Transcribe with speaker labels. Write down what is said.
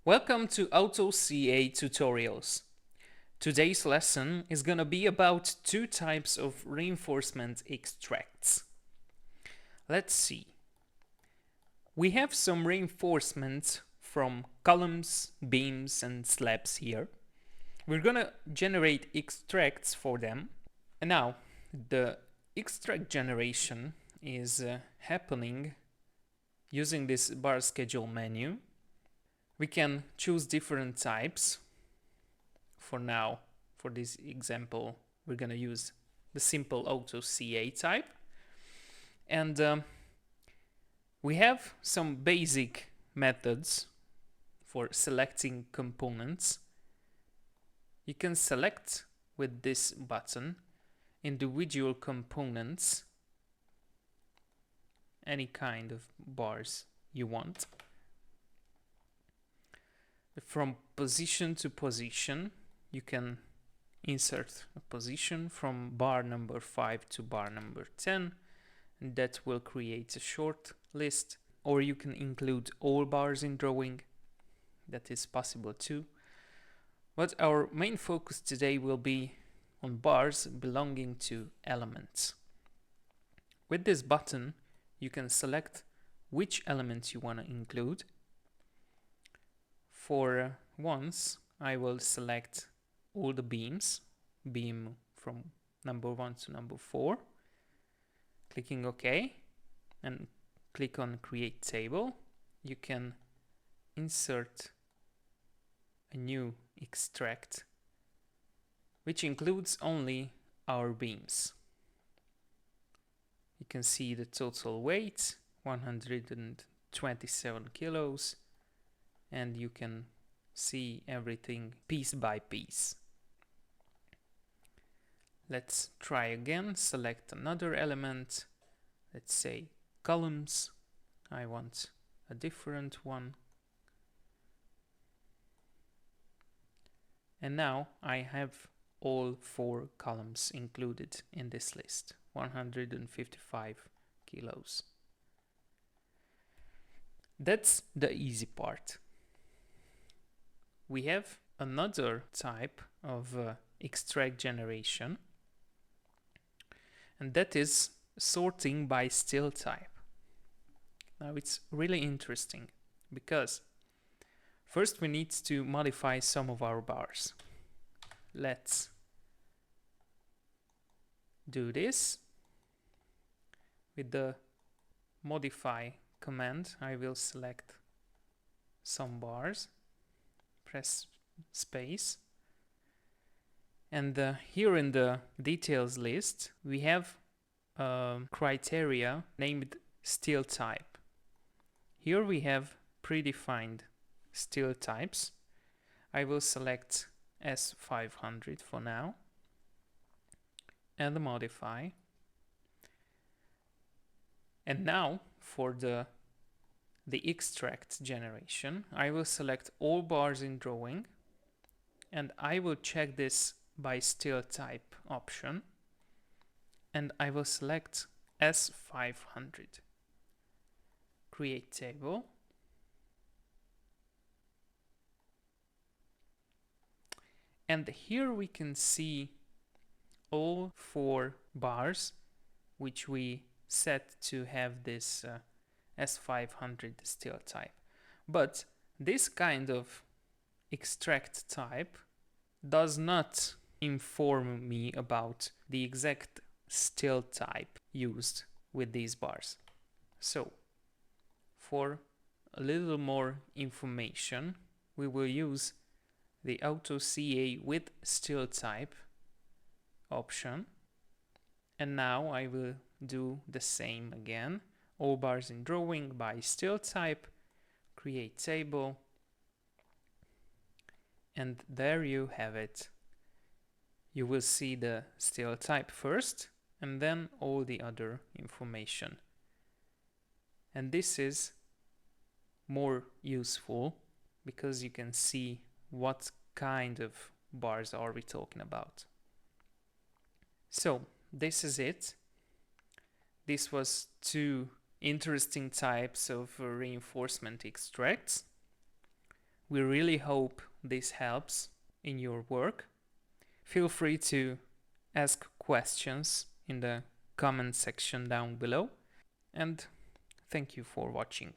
Speaker 1: Welcome to AutoCAD tutorials. Today's lesson is going to be about two types of reinforcement extracts. Let's see. We have some reinforcement from columns, beams, and slabs here. We're going to generate extracts for them. And now, the extract generation is happening using this bar schedule menu. We can choose different types. For now, for this example, we're going to use the simple AutoCAD type. And we have some basic methods for selecting components. You can select with this button individual components, any kind of bars you want. From position to position, you can insert a position from bar number 5 to bar number 10, and that will create a short list, or you can include all bars in drawing. That is possible too. But our main focus today will be on bars belonging to elements. With this button, you can select which elements you want to include. For once, I will select all the beams, beam from number 1 to number 4, clicking OK, and click on Create Table. You can insert a new extract, which includes only our beams. You can see the total weight, 127 kilos. And you can see everything piece by piece. Let's try again. Select another element. Let's say columns. I want a different one. And now I have all 4 columns included in this list. 155 kilos. That's the easy part. We have another type of extract generation, and that is sorting by still type. Now it's really interesting because first we need to modify some of our bars. Let's do this. With the modify command, I will select some bars. Press space, and here in the details list we have criteria named still type. Here we have predefined still types. I will select S500 for now and modify. And now for the extract generation, I will select all bars in drawing, and I will check this by still type option, and I will select S500. Create table. And here we can see all 4 bars which we set to have this S500 still type. But this kind of extract type does not inform me about the exact still type used with these bars. So for a little more information, we will use the AutoCAD with still type option. And now I will do the same again. All bars in drawing by still type, create table, and there you have it. You will see the still type first and then all the other information. And this is more useful because you can see what kind of bars are we talking about. So this is it. This was 2 interesting types of reinforcement extracts. We really hope this helps in your work. Feel free to ask questions in the comment section down below, and thank you for watching.